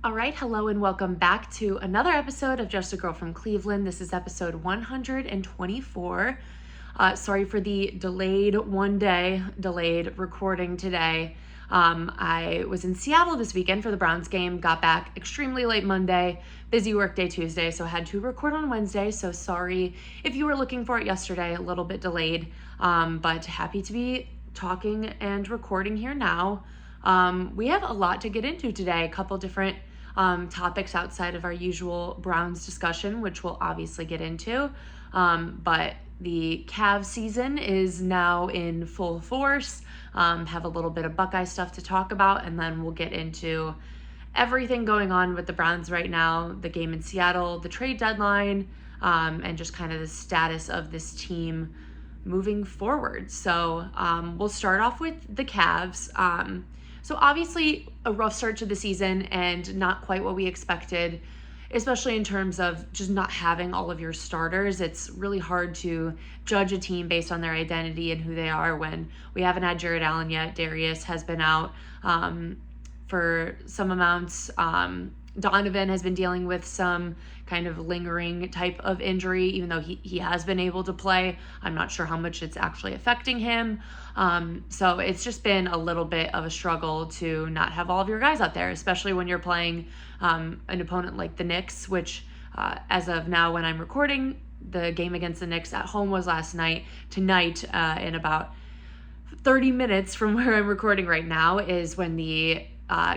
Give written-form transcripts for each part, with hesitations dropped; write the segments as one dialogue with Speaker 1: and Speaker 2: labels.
Speaker 1: All right, hello and welcome back to another episode of Just a Girl from Cleveland. This is episode 124. Sorry for the one day delayed recording today. I was in Seattle this weekend for the Browns game, got back extremely late Monday, busy work day Tuesday, so I had to record on Wednesday. So sorry if you were looking for it yesterday, a little bit delayed, but happy to be talking and recording here now. We have a lot to get into today, a couple different topics outside of our usual Browns discussion, which we'll obviously get into. But the Cavs season is now in full force. Have a little bit of Buckeye stuff to talk about, and then we'll get into everything going on with the Browns right now, the game in Seattle, the trade deadline, and just kind of the status of this team moving forward. So we'll start off with the Cavs. So obviously a rough start to the season and not quite what we expected, especially in terms of just not having all of your starters. It's really hard to judge a team based on their identity and who they are when we haven't had Jared Allen yet. Darius has been out for some amounts. Donovan has been dealing with some kind of lingering type of injury, even though he has been able to play. I'm not sure how much it's actually affecting him. So it's just been a little bit of a struggle to not have all of your guys out there, especially when you're playing an opponent like the Knicks, which as of now when I'm recording, the game against the Knicks at home was last night. Tonight, in about 30 minutes from where I'm recording right now, is when the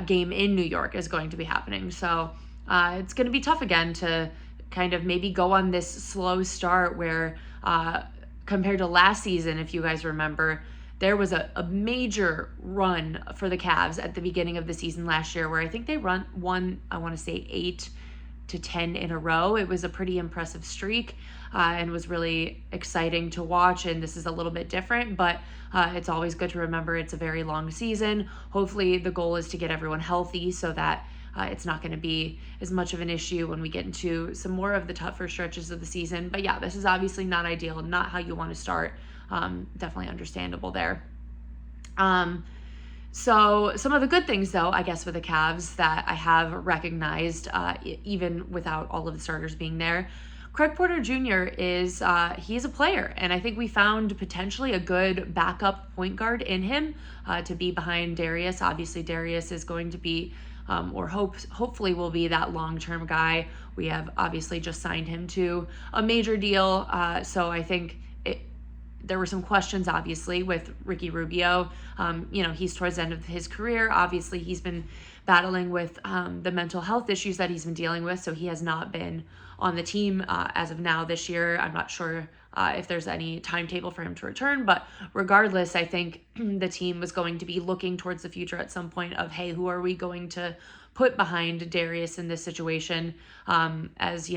Speaker 1: game in New York is going to be happening. So it's going to be tough again to kind of maybe go on this slow start where compared to last season, if you guys remember, there was a major run for the Cavs at the beginning of the season last year where I think they won, I want to say 8 to 10 in a row. It was a pretty impressive streak and was really exciting to watch. And this is a little bit different, but it's always good to remember it's a very long season. Hopefully the goal is to get everyone healthy so that it's not going to be as much of an issue when we get into some more of the tougher stretches of the season. But yeah, this is obviously not ideal, not how you want to start. Definitely understandable there. So some of the good things, though, I guess, with the Cavs that I have recognized, even without all of the starters being there, Craig Porter Jr. is he's a player, and I think we found potentially a good backup point guard in him to be behind Darius. Obviously, Darius is going to be, hopefully will be that long-term guy. We have obviously just signed him to a major deal, so I think there were some questions, obviously, with Ricky Rubio. He's towards the end of his career. Obviously, he's been battling with the mental health issues that he's been dealing with, so he has not been on the team as of now this year. I'm not sure if there's any timetable for him to return, but regardless, I think the team was going to be looking towards the future at some point of, hey, who are we going to put behind Darius in this situation? As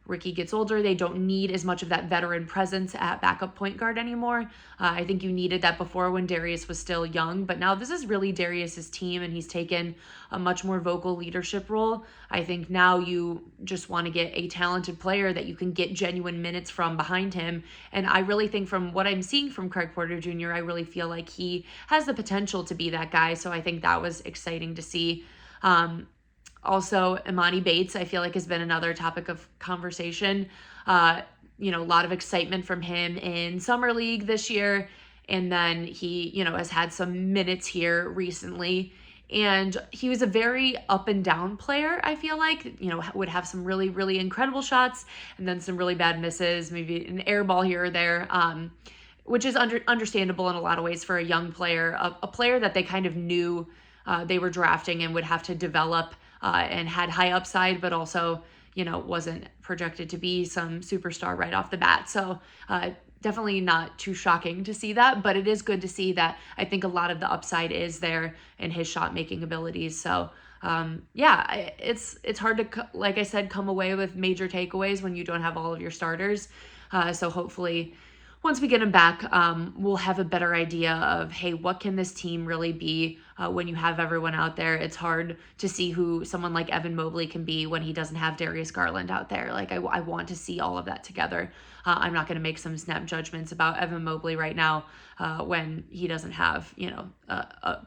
Speaker 1: Ricky gets older, they don't need as much of that veteran presence at backup point guard anymore. I think you needed that before when Darius was still young, but now this is really Darius's team and he's taken a much more vocal leadership role. I think now you just want to get a talented player that you can get genuine minutes from behind him. And I really think from what I'm seeing from Craig Porter Jr., I really feel like he has the potential to be that guy. So I think that was exciting to see. Also, Imani Bates, I feel like, has been another topic of conversation. A lot of excitement from him in Summer League this year. And then he, has had some minutes here recently. And he was a very up and down player, I feel like, would have some really, really incredible shots and then some really bad misses, maybe an air ball here or there, which is understandable in a lot of ways for a young player, a player that they kind of knew they were drafting and would have to develop and had high upside, but also, wasn't projected to be some superstar right off the bat. So definitely not too shocking to see that, but it is good to see that I think a lot of the upside is there in his shot making abilities. So it's hard to, like I said, come away with major takeaways when you don't have all of your starters. So hopefully once we get him back, we'll have a better idea of, hey, what can this team really be when you have everyone out there? It's hard to see who someone like Evan Mobley can be when he doesn't have Darius Garland out there. Like, I want to see all of that together. I'm not going to make some snap judgments about Evan Mobley right now when he doesn't have, a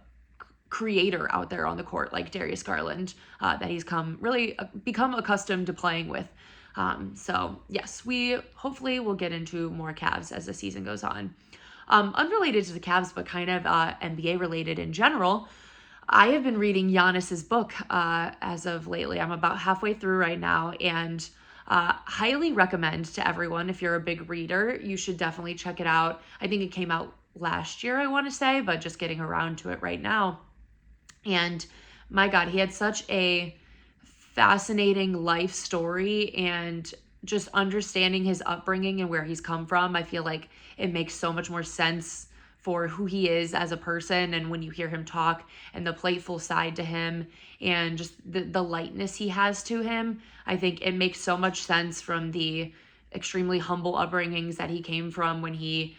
Speaker 1: creator out there on the court like Darius Garland that he's become accustomed to playing with. So yes, we hopefully will get into more Cavs as the season goes on. Unrelated to the Cavs, but kind of NBA related in general, I have been reading Giannis's book as of lately. I'm about halfway through right now, and highly recommend to everyone. If you're a big reader, you should definitely check it out. I think it came out last year, I want to say, but just getting around to it right now. And my God, he had such a fascinating life story, and just understanding his upbringing and where he's come from, I feel like it makes so much more sense for who he is as a person. And when you hear him talk, and the playful side to him, and just the lightness he has to him, I think it makes so much sense from the extremely humble upbringings that he came from when he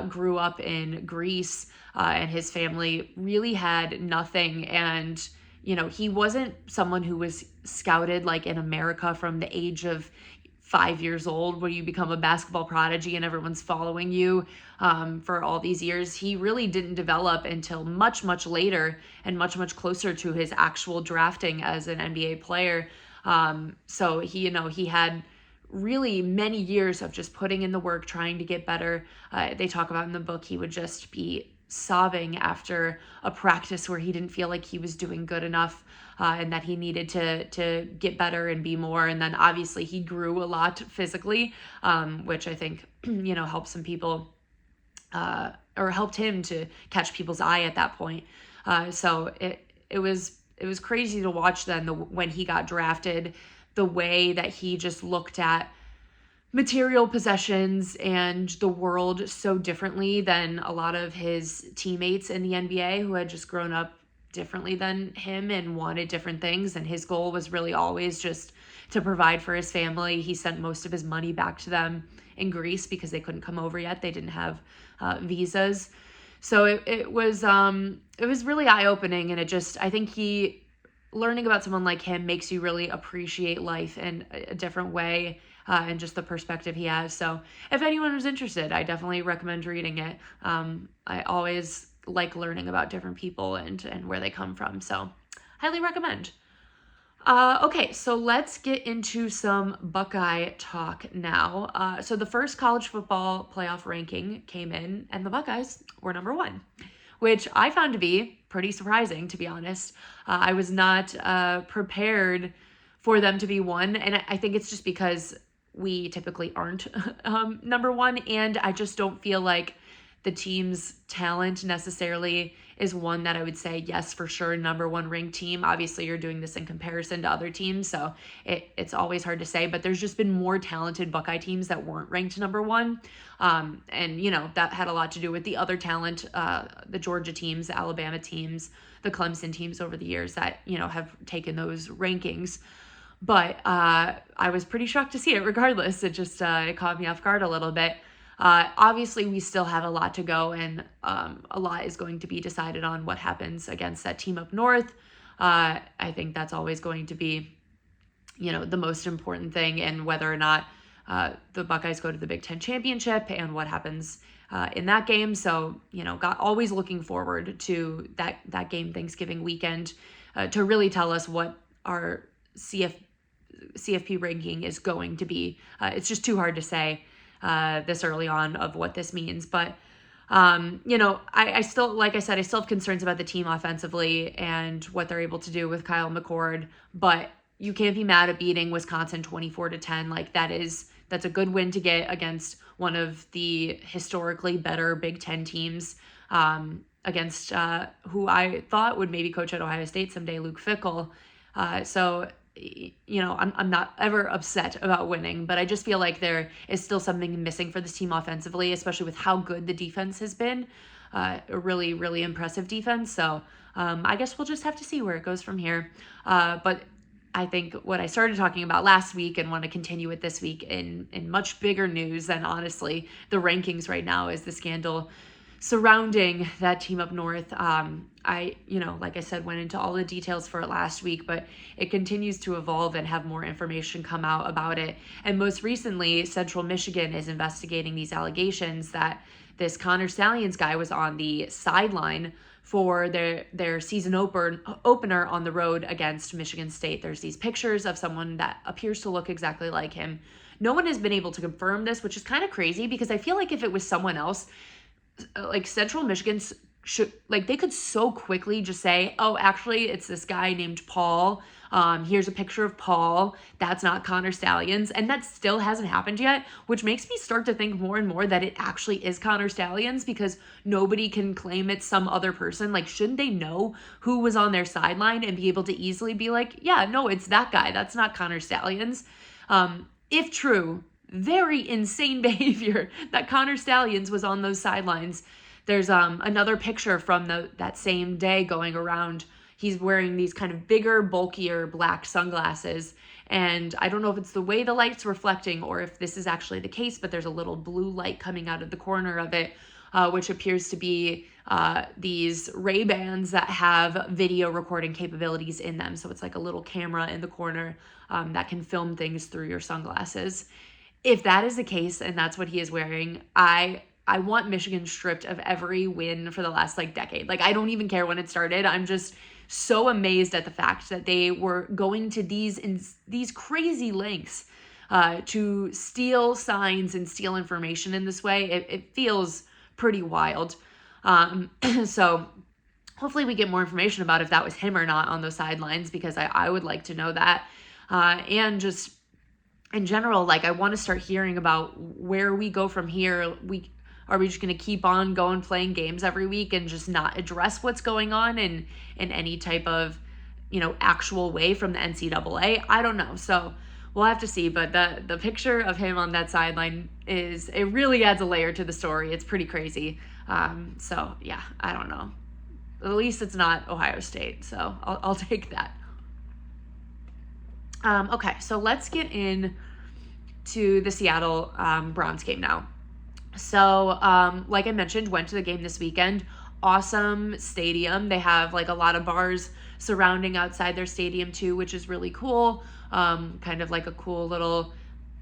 Speaker 1: grew up in Greece, and his family really had nothing. And he wasn't someone who was scouted like in America from the age of 5 years old, where you become a basketball prodigy and everyone's following you for all these years. He really didn't develop until much, much later, and much, much closer to his actual drafting as an NBA player. So he had really many years of just putting in the work, trying to get better. They talk about in the book, he would just be sobbing after a practice where he didn't feel like he was doing good enough, and that he needed to get better and be more. And then obviously he grew a lot physically, which I think helped some people, or helped him to catch people's eye at that point. So it was crazy to watch then when he got drafted, the way that he just looked at material possessions and the world so differently than a lot of his teammates in the NBA who had just grown up differently than him and wanted different things. And his goal was really always just to provide for his family. He sent most of his money back to them in Greece because they couldn't come over yet. They didn't have visas. So it was really eye-opening. And I think learning about someone like him makes you really appreciate life in a different way, and just the perspective he has. So if anyone was interested, I definitely recommend reading it. I always like learning about different people and where they come from. So highly recommend. Okay, so let's get into some Buckeye talk now. So the first college football playoff ranking came in, and the Buckeyes were number 1, which I found to be pretty surprising, to be honest. I was not prepared for them to be 1, and I think it's just because we typically aren't number 1, and I just don't feel like the team's talent necessarily is one that I would say, yes, for sure, number 1 ranked team. Obviously, you're doing this in comparison to other teams, so it's always hard to say, but there's just been more talented Buckeye teams that weren't ranked number 1. And, that had a lot to do with the other talent, the Georgia teams, the Alabama teams, the Clemson teams over the years that, have taken those rankings. But I was pretty shocked to see it regardless. It caught me off guard a little bit. Obviously, we still have a lot to go, and a lot is going to be decided on what happens against that team up north. I think that's always going to be, the most important thing, and whether or not the Buckeyes go to the Big Ten championship and what happens in that game. So, always looking forward to that game Thanksgiving weekend to really tell us what our CFP ranking is going to be. It's just too hard to say this early on of what this means. But, I still, like I said, I still have concerns about the team offensively and what they're able to do with Kyle McCord. But you can't be mad at beating Wisconsin 24-10. Like that's a good win to get against one of the historically better Big Ten teams, against who I thought would maybe coach at Ohio State someday, Luke Fickell. So I'm not ever upset about winning, but I just feel like there is still something missing for this team offensively, especially with how good the defense has been. A really, really impressive defense. So I guess we'll just have to see where it goes from here. But I think what I started talking about last week and want to continue with this week in much bigger news than honestly the rankings right now is the scandal surrounding that team up north. Like I said, went into all the details for it last week, but it continues to evolve and have more information come out about it. And most recently, Central Michigan is investigating these allegations that this Connor Stalions guy was on the sideline for their season opener on the road against Michigan State. There's these pictures of someone that appears to look exactly like him. No one has been able to confirm this, which is kind of crazy because I feel like if it was someone else, like Central Michigan should, like, they could so quickly just say, oh, actually it's this guy named Paul. Here's a picture of Paul. That's not Connor Stalions. And that still hasn't happened yet, which makes me start to think more and more that it actually is Connor Stalions because nobody can claim it's some other person. Like, shouldn't they know who was on their sideline and be able to easily be like, yeah, no, it's that guy. That's not Connor Stalions. If true, very insane behavior that Connor Stalions was on those sidelines. There's another picture from that same day going around. He's wearing these kind of bigger, bulkier black sunglasses. And I don't know if it's the way the light's reflecting or if this is actually the case, but there's a little blue light coming out of the corner of it, which appears to be these Ray-Bans that have video recording capabilities in them. So it's like a little camera in the corner that can film things through your sunglasses. If that is the case and that's what he is wearing, I want Michigan stripped of every win for the last decade. Like, I don't even care when it started. I'm just so amazed at the fact that they were going to these crazy lengths to steal signs and steal information in this way. It feels pretty wild. So hopefully we get more information about if that was him or not on those sidelines, because I would like to know that. And just in general, I want to start hearing about where we go from here. Are we just going to keep on going playing games every week and just not address what's going on in any type of, actual way from the NCAA? I don't know. So we'll have to see. But the picture of him on that sideline it really adds a layer to the story. It's pretty crazy. So yeah, I don't know. At least it's not Ohio State. So I'll take that. Okay, so let's get in to the Seattle Browns game now. So, like I mentioned, went to the game this weekend. Awesome stadium. They have a lot of bars surrounding outside their stadium too, which is really cool. Kind of like a cool little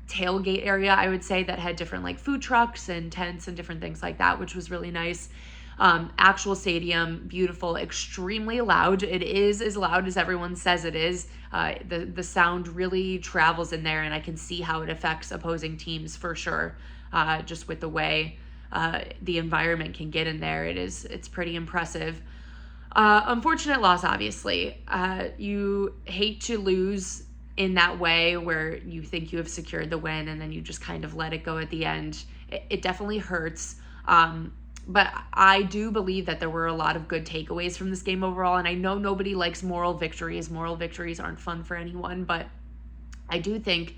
Speaker 1: tailgate area, I would say, that had different food trucks and tents and different things like that, which was really nice. Actual stadium, beautiful, extremely loud. It is as loud as everyone says it is. The sound really travels in there, and I can see how it affects opposing teams for sure. Just with the way the environment can get in there, it's pretty impressive. Unfortunate loss, obviously. You hate to lose in that way where you think you have secured the win and then you just kind of let it go at the end. It definitely hurts. But I do believe that there were a lot of good takeaways from this game overall. And I know nobody likes moral victories. Moral victories aren't fun for anyone. But I do think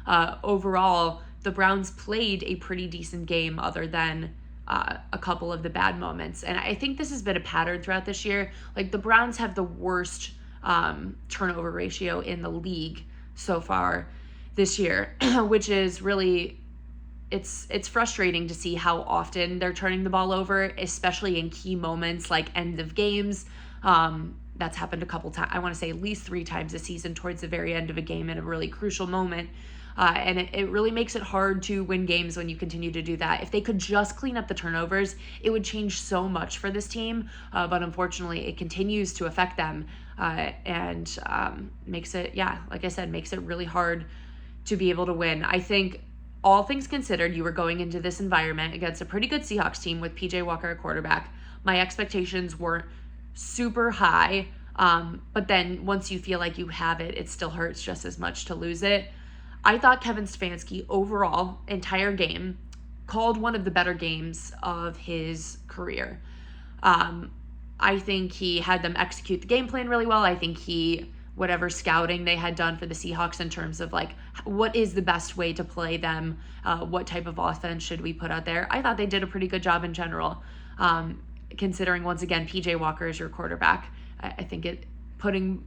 Speaker 1: overall, the Browns played a pretty decent game other than a couple of the bad moments. And I think this has been a pattern throughout this year. The Browns have the worst turnover ratio in the league so far this year, which is really, it's frustrating to see how often they're turning the ball over, especially in key moments like end of games. That's happened a couple times. I want to say at least 3 times this season towards the very end of a game in a really crucial moment. And it really makes it hard to win games when you continue to do that. If they could just clean up the turnovers, it would change so much for this team. But unfortunately, it continues to affect them and makes it, like I said, makes it really hard to be able to win. I think all things considered, you were going into this environment against a pretty good Seahawks team with PJ Walker at quarterback. My expectations weren't super high, but then once you feel like you have it, it still hurts just as much to lose it. I thought Kevin Stefanski overall, entire game, called one of the better games of his career. I think he had them execute the game plan really well. I think whatever scouting they had done for the Seahawks in terms of what is the best way to play them, what type of offense should we put out there, I thought they did a pretty good job in general. Considering, once again, PJ Walker is your quarterback, I think putting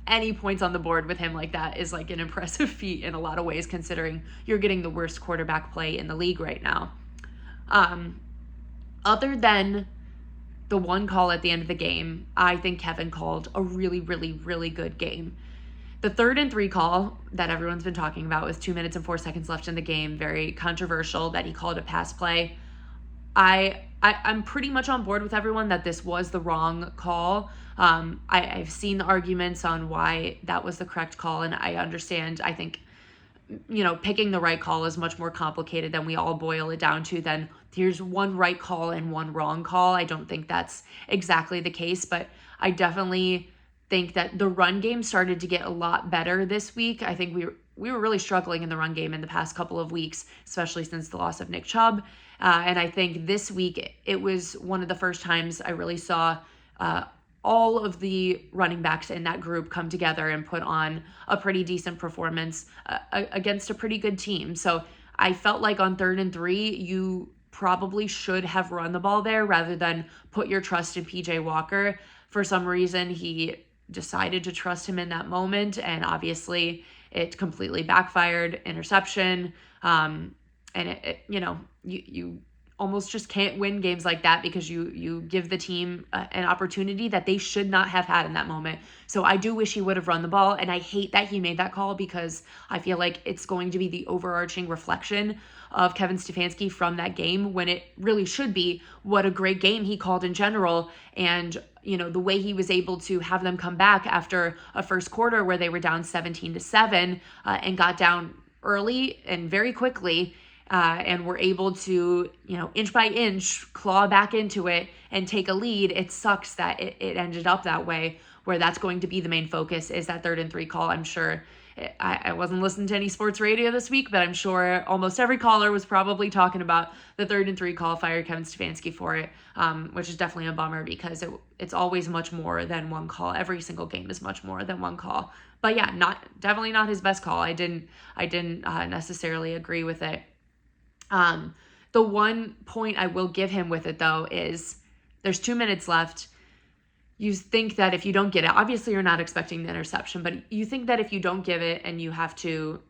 Speaker 1: any points on the board with him like that is an impressive feat in a lot of ways, considering you're getting the worst quarterback play in the league right now. Other than the one call at the end of the game, I think Kevin called a really, really, really good game. The 3rd and 3 call that everyone's been talking about with 2 minutes and 4 seconds left in the game, very controversial that he called a pass play. I I'm pretty much on board with everyone that this was the wrong call. I've seen the arguments on why that was the correct call, and I understand. I think, picking the right call is much more complicated than we all boil it down to. Then here's one right call and one wrong call. I don't think that's exactly the case, but I definitely think that the run game started to get a lot better this week. I think we were really struggling in the run game in the past couple of weeks, especially since the loss of Nick Chubb. And I think this week it was one of the first times I really saw all of the running backs in that group come together and put on a pretty decent performance against a pretty good team. So I felt like on 3rd and 3, you probably should have run the ball there rather than put your trust in PJ Walker. For some reason, he decided to trust him in that moment, and obviously it completely backfired, interception. And you almost just can't win games like that because you give the team an opportunity that they should not have had in that moment. So I do wish he would have run the ball, and I hate that he made that call because I feel like it's going to be the overarching reflection of Kevin Stefanski from that game, when it really should be what a great game he called in general. And the way he was able to have them come back after a first quarter where they were down 17-7 and got down early and very quickly, and were able to, inch by inch, claw back into it and take a lead. It sucks that it ended up that way, where that's going to be the main focus, is that 3rd and 3 call. I'm sure I wasn't listening to any sports radio this week, but I'm sure almost every caller was probably talking about the 3rd and 3 call, fired Kevin Stefanski for it, which is definitely a bummer because it's always much more than one call. Every single game is much more than one call. But yeah, definitely not his best call. I didn't necessarily agree with it. The one point I will give him with it, though, is there's 2 minutes left. You think that if you don't get it, obviously you're not expecting the interception, but you think that if you don't give it and you have to,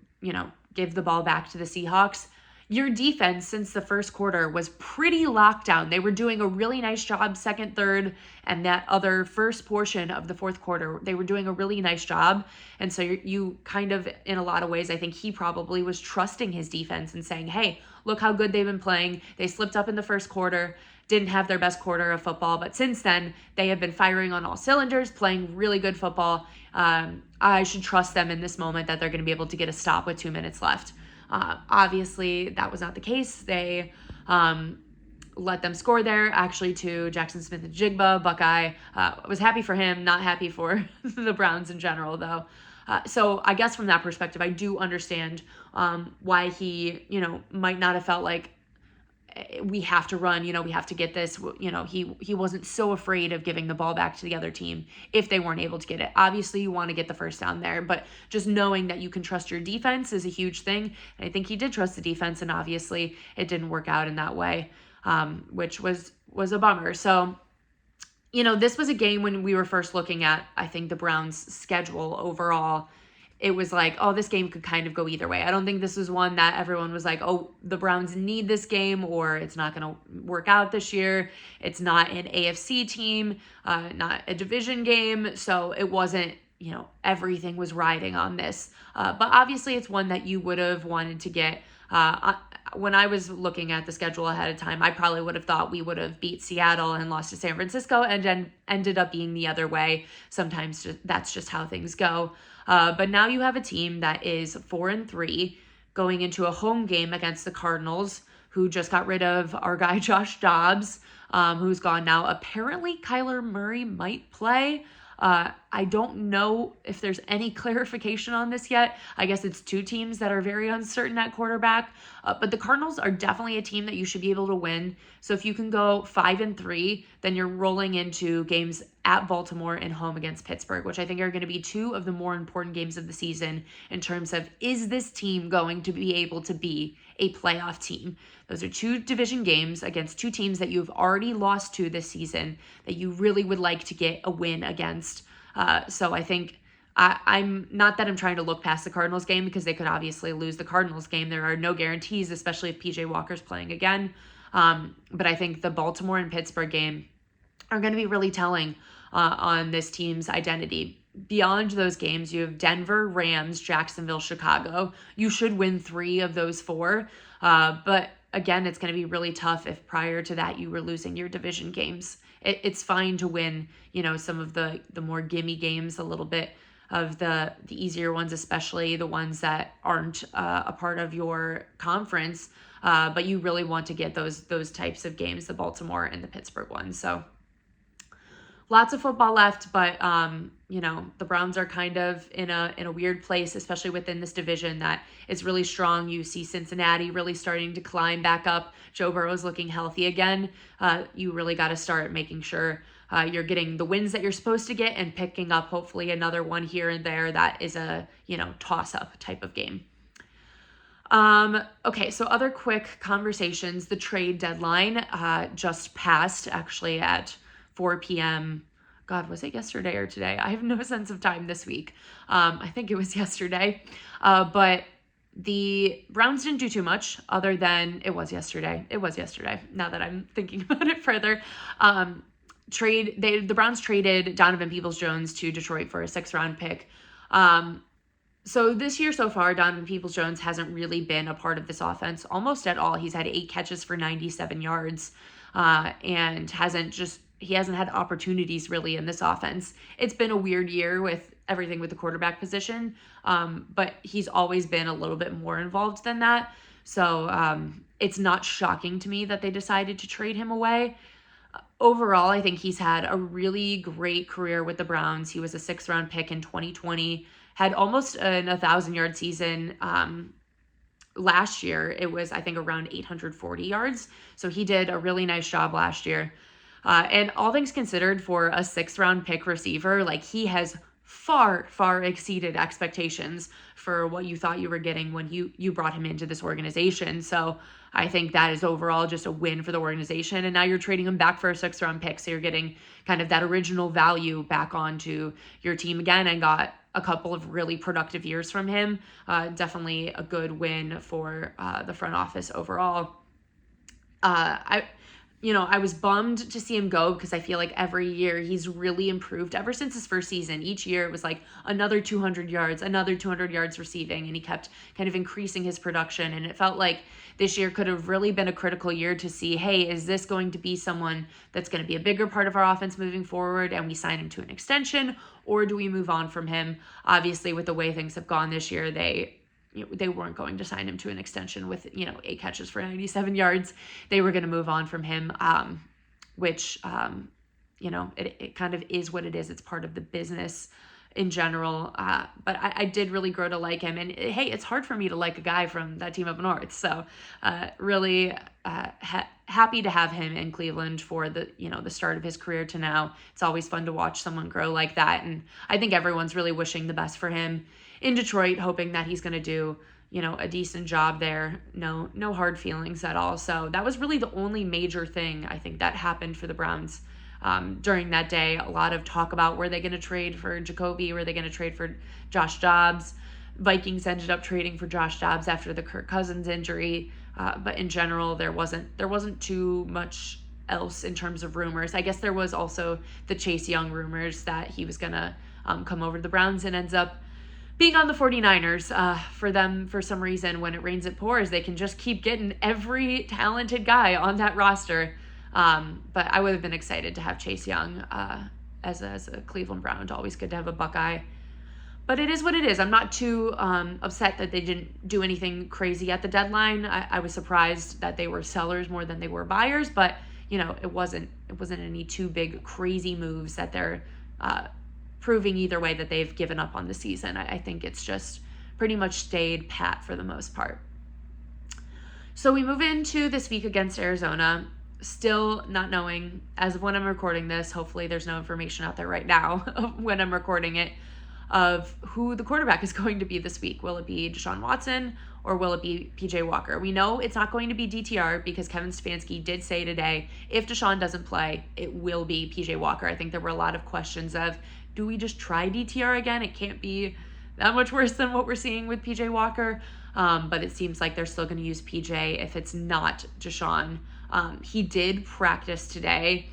Speaker 1: give the ball back to the Seahawks, your defense since the first quarter was pretty locked down. They were doing a really nice job second, third, and that other first portion of the fourth quarter. They were doing a really nice job. And so you kind of, in a lot of ways, I think he probably was trusting his defense and saying, hey, look how good they've been playing. They slipped up in the first quarter, didn't have their best quarter of football, but since then they have been firing on all cylinders, playing really good football. I should trust them in this moment that they're going to be able to get a stop with 2 minutes left. Obviously that was not the case. They let them score there, actually, to Jackson Smith-Njigba, Buckeye. Was happy for him, not happy for the Browns in general, though. So I guess from that perspective, I do understand why he, might not have felt like we have to run, we have to get this. He wasn't so afraid of giving the ball back to the other team if they weren't able to get it. Obviously, you want to get the first down there, but just knowing that you can trust your defense is a huge thing. And I think he did trust the defense, and obviously it didn't work out in that way, which was a bummer. So, this was a game when we were first looking at, I think, the Browns' schedule overall. It was like, oh, this game could kind of go either way. I don't think this was one that everyone was like, oh, the Browns need this game, or it's not going to work out this year. It's not an AFC team, not a division game. So it wasn't, everything was riding on this. But obviously it's one that you would have wanted to get. When I was looking at the schedule ahead of time, I probably would have thought we would have beat Seattle and lost to San Francisco, and then ended up being the other way. Sometimes that's just how things go. But now you have a team that is 4-3 going into a home game against the Cardinals, who just got rid of our guy Josh Dobbs, who's gone now. Apparently Kyler Murray might play. I don't know if there's any clarification on this yet. I guess it's two teams that are very uncertain at quarterback, but the Cardinals are definitely a team that you should be able to win. So if you can go 5-3, then you're rolling into games at Baltimore and home against Pittsburgh, which I think are going to be two of the more important games of the season in terms of, is this team going to be able to be a playoff team? Those are two division games against two teams that you've already lost to this season that you really would like to get a win against. So I think I'm not that I'm trying to look past the Cardinals game, because they could obviously lose the Cardinals game. There are no guarantees, especially if PJ Walker's playing again. But I think the Baltimore and Pittsburgh game are going to be really telling on this team's identity. Beyond those games, you have Denver, Rams, Jacksonville, Chicago. You should win 3 of those 4. But again, it's going to be really tough if prior to that you were losing your division games. It's fine to win, some of the more gimme games, a little bit of the easier ones, especially the ones that aren't a part of your conference. But you really want to get those types of games, the Baltimore and the Pittsburgh ones. So lots of football left, but the Browns are kind of in a weird place, especially within this division that is really strong. You see Cincinnati really starting to climb back up. Joe Burrow's looking healthy again. You really got to start making sure you're getting the wins that you're supposed to get and picking up hopefully another one here and there that is a toss-up type of game. Okay, so other quick conversations. The trade deadline just passed actually at 4 p.m. God, was it yesterday or today? I have no sense of time this week. I think it was yesterday. But the Browns didn't do too much other than it was yesterday. It was yesterday, now that I'm thinking about it further. The Browns traded Donovan Peoples-Jones to Detroit for a 6th-round pick. So this year so far, Donovan Peoples-Jones hasn't really been a part of this offense almost at all. He's had 8 catches for 97 yards and he hasn't had opportunities really in this offense. It's been a weird year with everything with the quarterback position, but he's always been a little bit more involved than that. So it's not shocking to me that they decided to trade him away. Overall, I think he's had a really great career with the Browns. He was a 6th-round pick in 2020, had almost an 1,000-yard season. Last year, it was, I think, around 840 yards. So he did a really nice job last year. And all things considered, for a 6th-round pick receiver, like, he has far, far exceeded expectations for what you thought you were getting when you brought him into this organization. So I think that is overall just a win for the organization. And now you're trading him back for a 6th-round pick. So you're getting kind of that original value back onto your team again and got a couple of really productive years from him. Definitely a good win for the front office overall. I was bummed to see him go because I feel like every year he's really improved ever since his first season. Each year it was like another 200 yards, another 200 yards receiving, and he kept kind of increasing his production. And it felt like this year could have really been a critical year to see, hey, is this going to be someone that's going to be a bigger part of our offense moving forward and we sign him to an extension, or do we move on from him? Obviously, with the way things have gone this year, they weren't going to sign him to an extension with, 8 catches for 97 yards. They were going to move on from him, which, it kind of is what it is. It's part of the business in general. But I did really grow to like him. And hey, it's hard for me to like a guy from that team up north. So really happy to have him in Cleveland for the start of his career to now. It's always fun to watch someone grow like that. And I think everyone's really wishing the best for him in Detroit, hoping that he's going to do, a decent job there. No hard feelings at all. So that was really the only major thing I think that happened for the Browns during that day. A lot of talk about, were they going to trade for Jacoby? Were they going to trade for Josh Dobbs? Vikings ended up trading for Josh Dobbs after the Kirk Cousins injury. But in general, there wasn't too much else in terms of rumors. I guess there was also the Chase Young rumors that he was going to come over to the Browns, and ends up being on the 49ers. For them, for some reason, when it rains it pours, they can just keep getting every talented guy on that roster. But I would have been excited to have Chase Young as a Cleveland Brown. Always good to have a Buckeye. But it is what it is. I'm not too upset that they didn't do anything crazy at the deadline. I was surprised that they were sellers more than they were buyers, but it wasn't any too big crazy moves that they're proving either way that they've given up on the season. I think it's just pretty much stayed pat for the most part. So we move into this week against Arizona, still not knowing, as of when I'm recording this, hopefully there's no information out there right now of when I'm recording it, of who the quarterback is going to be this week. Will it be Deshaun Watson or will it be PJ Walker? We know it's not going to be DTR because Kevin Stefanski did say today, if Deshaun doesn't play, it will be PJ Walker. I think there were a lot of questions of, do we just try DTR again? It can't be that much worse than what we're seeing with PJ Walker. But it seems like they're still going to use PJ if it's not Deshaun. He did practice today.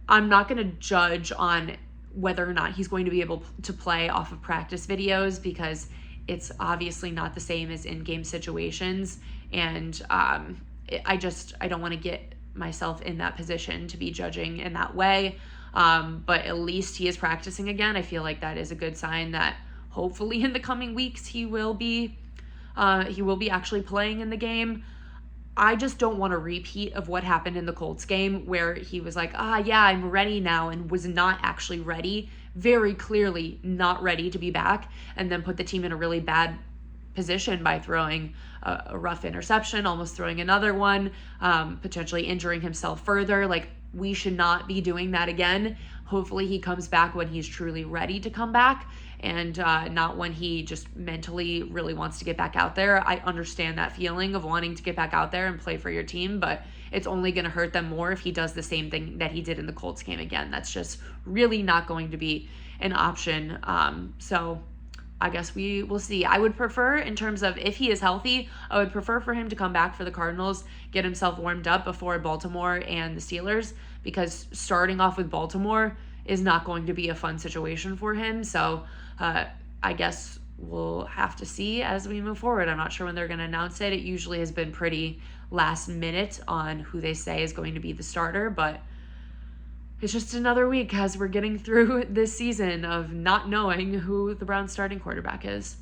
Speaker 1: I'm not going to judge on whether or not he's going to be able to play off of practice videos because it's obviously not the same as in-game situations. And I don't want to get myself in that position to be judging in that way. But at least he is practicing again. I feel like that is a good sign that hopefully in the coming weeks he will be actually playing in the game. I just don't want a repeat of what happened in the Colts game where he was like, yeah, I'm ready now, and was not actually ready, very clearly not ready to be back, and then put the team in a really bad position by throwing a rough interception, almost throwing another one, potentially injuring himself further. Like, we should not be doing that again. Hopefully he comes back when he's truly ready to come back, and not when he just mentally really wants to get back out there. I understand that feeling of wanting to get back out there and play for your team, but it's only going to hurt them more if he does the same thing that he did in the Colts game again. That's just really not going to be an option. So I guess we will see. I would prefer, in terms of if he is healthy, I would prefer for him to come back for the Cardinals, get himself warmed up before Baltimore and the Steelers, because starting off with Baltimore is not going to be a fun situation for him. So I guess we'll have to see as we move forward. I'm not sure when they're going to announce it. It usually has been pretty last minute on who they say is going to be the starter, but it's just another week as we're getting through this season of not knowing who the Browns starting quarterback is.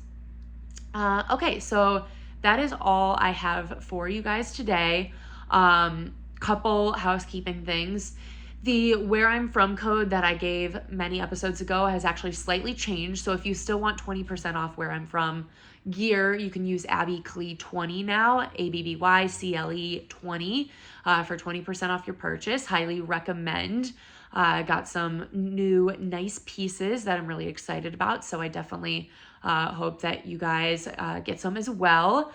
Speaker 1: Okay, so that is all I have for you guys today. Couple housekeeping things. The Where I'm From code that I gave many episodes ago has actually slightly changed. So if you still want 20% off Where I'm From gear, you can use AbbyClee20 now, ABBYCLE 20 for 20% off your purchase. Highly recommend. Got some new nice pieces that I'm really excited about. So I definitely hope that you guys get some as well.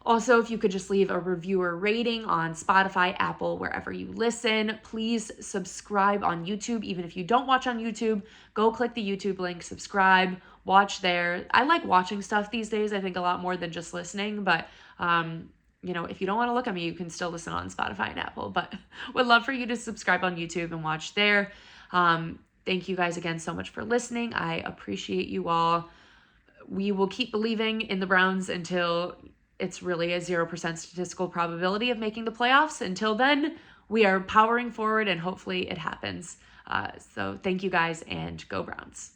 Speaker 1: Also, if you could just leave a review or rating on Spotify, Apple, wherever you listen. Please subscribe on YouTube. Even if you don't watch on YouTube, go click the YouTube link, subscribe, watch there. I like watching stuff these days, I think, a lot more than just listening. But, if you don't want to look at me, you can still listen on Spotify and Apple. But would love for you to subscribe on YouTube and watch there. Thank you guys again so much for listening. I appreciate you all. We will keep believing in the Browns until it's really a 0% statistical probability of making the playoffs. Until then, we are powering forward and hopefully it happens. So thank you guys, and go Browns.